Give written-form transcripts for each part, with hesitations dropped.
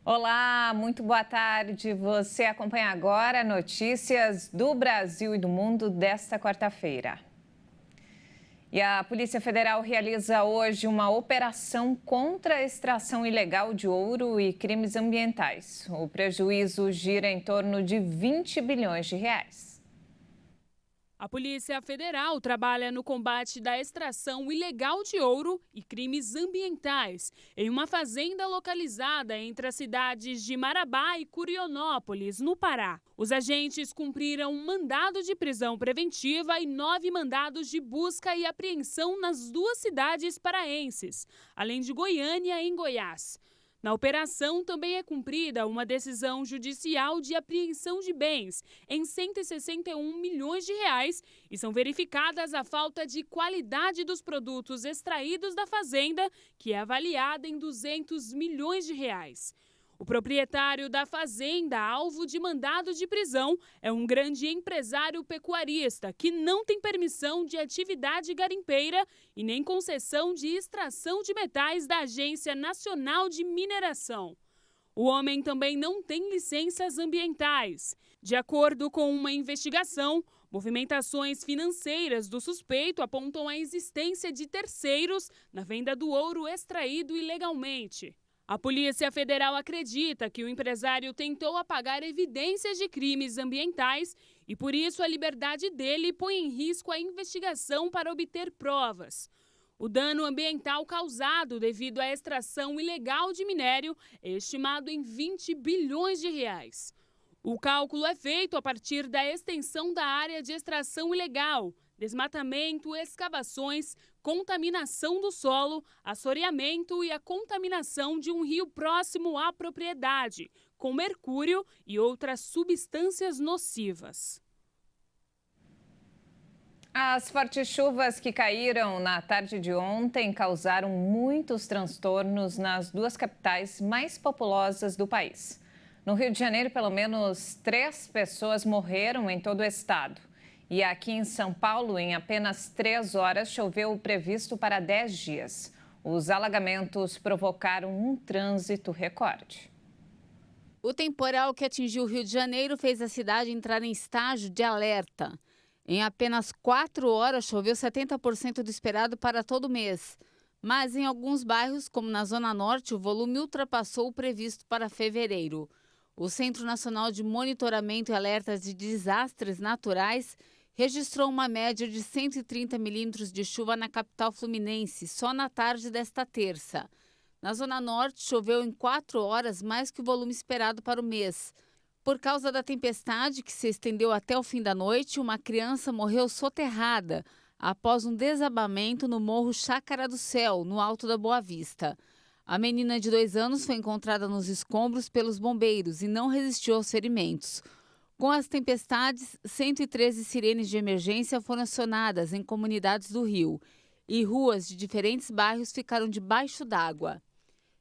Olá, muito boa tarde. Você acompanha agora notícias do Brasil e do mundo desta quarta-feira. E a Polícia Federal realiza hoje uma operação contra a extração ilegal de ouro e crimes ambientais. O prejuízo gira em torno de 20 bilhões de reais. A Polícia Federal trabalha no combate da extração ilegal de ouro e crimes ambientais em uma fazenda localizada entre as cidades de Marabá e Curionópolis, no Pará. Os agentes cumpriram um mandado de prisão preventiva e 9 mandados de busca e apreensão nas duas cidades paraenses, além de Goiânia, em Goiás. Na operação também é cumprida uma decisão judicial de apreensão de bens em 161 milhões de reais e são verificadas a falta de qualidade dos produtos extraídos da fazenda, que é avaliada em 200 milhões de reais. O proprietário da fazenda, alvo de mandado de prisão, é um grande empresário pecuarista que não tem permissão de atividade garimpeira e nem concessão de extração de metais da Agência Nacional de Mineração. O homem também não tem licenças ambientais. De acordo com uma investigação, movimentações financeiras do suspeito apontam a existência de terceiros na venda do ouro extraído ilegalmente. A Polícia Federal acredita que o empresário tentou apagar evidências de crimes ambientais e, por isso, a liberdade dele põe em risco a investigação para obter provas. O dano ambiental causado devido à extração ilegal de minério é estimado em 20 bilhões de reais. O cálculo é feito a partir da extensão da área de extração ilegal, desmatamento, escavações, contaminação do solo, assoreamento e a contaminação de um rio próximo à propriedade, com mercúrio e outras substâncias nocivas. As fortes chuvas que caíram na tarde de ontem causaram muitos transtornos nas duas capitais mais populosas do país. No Rio de Janeiro, pelo menos 3 pessoas morreram em todo o estado. E aqui em São Paulo, em apenas 3 horas, choveu o previsto para 10 dias. Os alagamentos provocaram um trânsito recorde. O temporal que atingiu o Rio de Janeiro fez a cidade entrar em estágio de alerta. Em apenas 4 horas, choveu 70% do esperado para todo o mês. Mas em alguns bairros, como na Zona Norte, o volume ultrapassou o previsto para fevereiro. O Centro Nacional de Monitoramento e Alertas de Desastres Naturais registrou uma média de 130 milímetros de chuva na capital fluminense, só na tarde desta terça. Na Zona Norte, choveu em 4 horas mais que o volume esperado para o mês. Por causa da tempestade, que se estendeu até o fim da noite, uma criança morreu soterrada após um desabamento no Morro Chácara do Céu, no Alto da Boa Vista. A menina de 2 anos foi encontrada nos escombros pelos bombeiros e não resistiu aos ferimentos. Com as tempestades, 113 sirenes de emergência foram acionadas em comunidades do Rio e ruas de diferentes bairros ficaram debaixo d'água.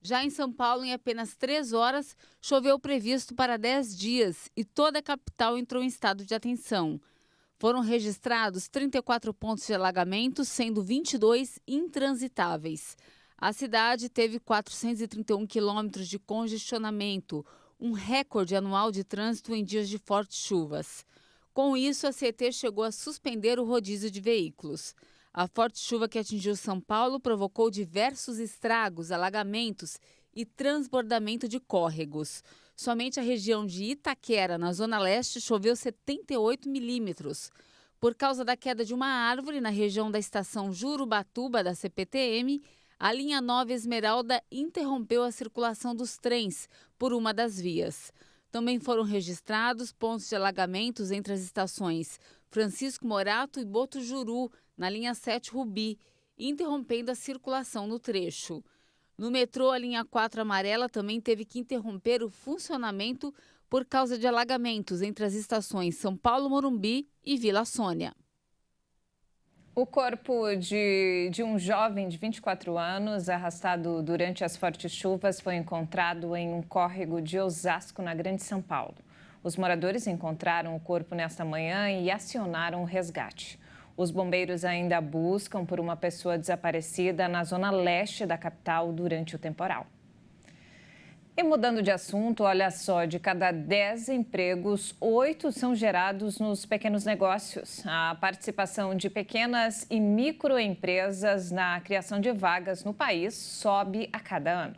Já em São Paulo, em apenas 3 horas, choveu o previsto para 10 dias e toda a capital entrou em estado de atenção. Foram registrados 34 pontos de alagamento, sendo 22 intransitáveis. A cidade teve 431 quilômetros de congestionamento, um recorde anual de trânsito em dias de fortes chuvas. Com isso, a CET chegou a suspender o rodízio de veículos. A forte chuva que atingiu São Paulo provocou diversos estragos, alagamentos e transbordamento de córregos. Somente a região de Itaquera, na Zona Leste, choveu 78 milímetros. Por causa da queda de uma árvore na região da estação Jurubatuba da CPTM, a linha 9 Esmeralda interrompeu a circulação dos trens por uma das vias. Também foram registrados pontos de alagamentos entre as estações Francisco Morato e Botujuru, na linha 7 Rubi, interrompendo a circulação no trecho. No metrô, a linha 4 amarela também teve que interromper o funcionamento por causa de alagamentos entre as estações São Paulo Morumbi e Vila Sônia. O corpo de um jovem de 24 anos, arrastado durante as fortes chuvas, foi encontrado em um córrego de Osasco, na Grande São Paulo. Os moradores encontraram o corpo nesta manhã e acionaram o resgate. Os bombeiros ainda buscam por uma pessoa desaparecida na zona leste da capital durante o temporal. E mudando de assunto, olha só, de cada 10 empregos, 8 são gerados nos pequenos negócios. A participação de pequenas e microempresas na criação de vagas no país sobe a cada ano.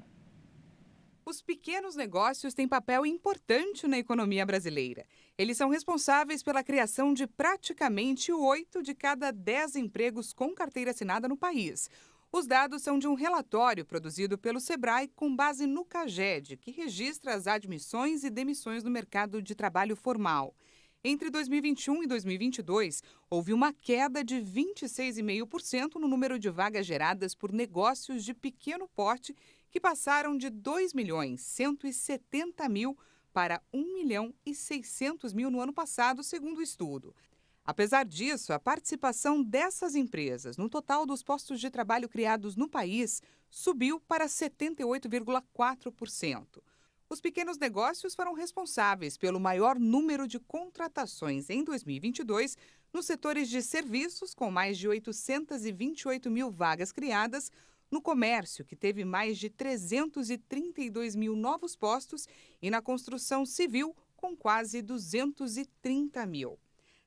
Os pequenos negócios têm papel importante na economia brasileira. Eles são responsáveis pela criação de praticamente 8 de cada 10 empregos com carteira assinada no país. Os dados são de um relatório produzido pelo Sebrae com base no CAGED, que registra as admissões e demissões no mercado de trabalho formal. Entre 2021 e 2022, houve uma queda de 26,5% no número de vagas geradas por negócios de pequeno porte, que passaram de 2.170.000 para 1.600.000 no ano passado, segundo o estudo. Apesar disso, a participação dessas empresas no total dos postos de trabalho criados no país subiu para 78,4%. Os pequenos negócios foram responsáveis pelo maior número de contratações em 2022 nos setores de serviços, com mais de 828.000 vagas criadas, no comércio, que teve mais de 332.000 novos postos, e na construção civil, com quase 230.000.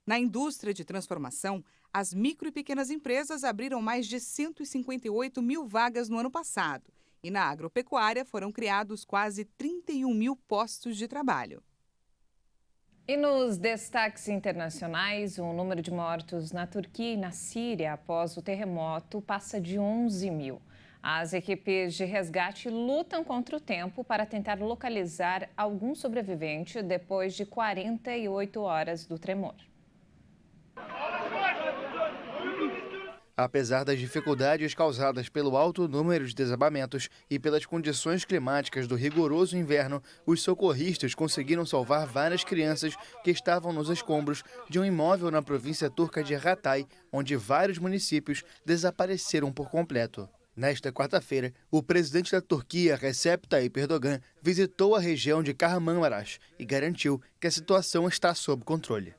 Na indústria de transformação, as micro e pequenas empresas abriram mais de 158.000 vagas no ano passado. E na agropecuária foram criados quase 31.000 postos de trabalho. E nos destaques internacionais, o número de mortos na Turquia e na Síria após o terremoto passa de 11.000. As equipes de resgate lutam contra o tempo para tentar localizar algum sobrevivente depois de 48 horas do tremor. Apesar das dificuldades causadas pelo alto número de desabamentos e pelas condições climáticas do rigoroso inverno, os socorristas conseguiram salvar várias crianças que estavam nos escombros de um imóvel na província turca de Hatay, onde vários municípios desapareceram por completo. Nesta quarta-feira, o presidente da Turquia, Recep Tayyip Erdogan, visitou a região de Kahramanmaraş e garantiu que a situação está sob controle.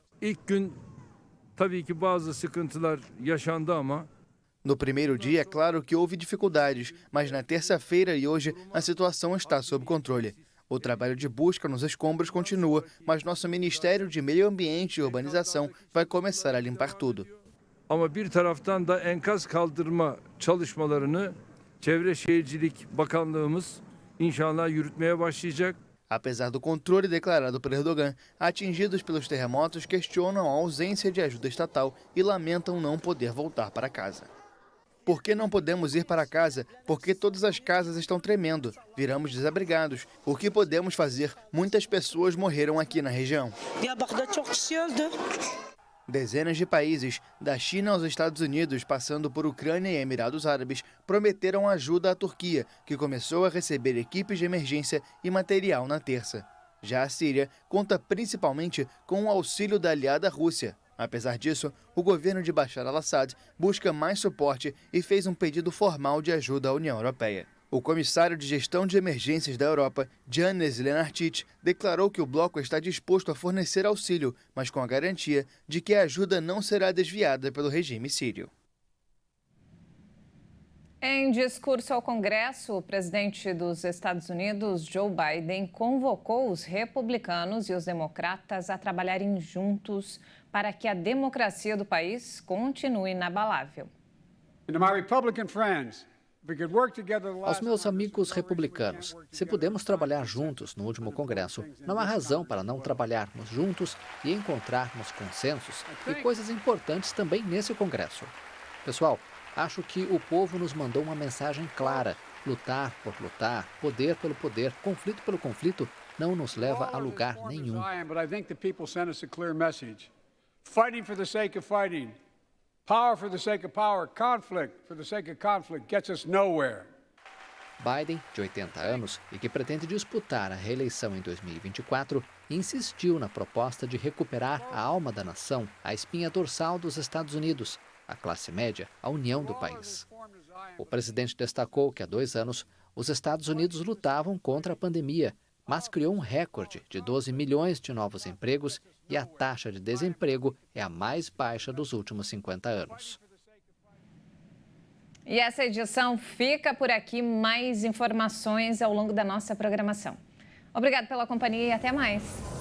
No primeiro dia, é claro que houve dificuldades, mas na terça-feira e hoje a situação está sob controle. O trabalho de busca nos escombros continua, mas nosso Ministério de Meio Ambiente e Urbanização vai começar a limpar tudo. Ama bir taraftan da enkaz kaldırma çalışmalarını Çevre Şehircilik Bakanlığımız inşallah yürütmeye başlayacak. Apesar do controle declarado por Erdogan, atingidos pelos terremotos questionam a ausência de ajuda estatal e lamentam não poder voltar para casa. Por que não podemos ir para casa? Porque todas as casas estão tremendo. Viramos desabrigados. O que podemos fazer? Muitas pessoas morreram aqui na região. Dezenas de países, da China aos Estados Unidos, passando por Ucrânia e Emirados Árabes, prometeram ajuda à Turquia, que começou a receber equipes de emergência e material na terça. Já a Síria conta principalmente com o auxílio da aliada Rússia. Apesar disso, o governo de Bashar al-Assad busca mais suporte e fez um pedido formal de ajuda à União Europeia. O comissário de Gestão de Emergências da Europa, Janez Lenarčič, declarou que o bloco está disposto a fornecer auxílio, mas com a garantia de que a ajuda não será desviada pelo regime sírio. Em discurso ao Congresso, o presidente dos Estados Unidos, Joe Biden, convocou os republicanos e os democratas a trabalharem juntos para que a democracia do país continue inabalável. Aos meus amigos republicanos, se pudemos trabalhar juntos no último Congresso, não há razão para não trabalharmos juntos e encontrarmos consensos e coisas importantes também nesse Congresso. Pessoal, acho que o povo nos mandou uma mensagem clara. Lutar por lutar, poder pelo poder, conflito pelo conflito, não nos leva a lugar nenhum. Fighting for the sake of fighting. Power for the sake of power, conflict for the sake of conflict gets us nowhere. Biden, de 80 anos e que pretende disputar a reeleição em 2024, insistiu na proposta de recuperar a alma da nação, a espinha dorsal dos Estados Unidos, a classe média, a união do país. O presidente destacou que há 2 anos os Estados Unidos lutavam contra a pandemia, mas criou um recorde de 12 milhões de novos empregos e a taxa de desemprego é a mais baixa dos últimos 50 anos. E essa edição fica por aqui. Mais informações ao longo da nossa programação. Obrigada pela companhia e até mais.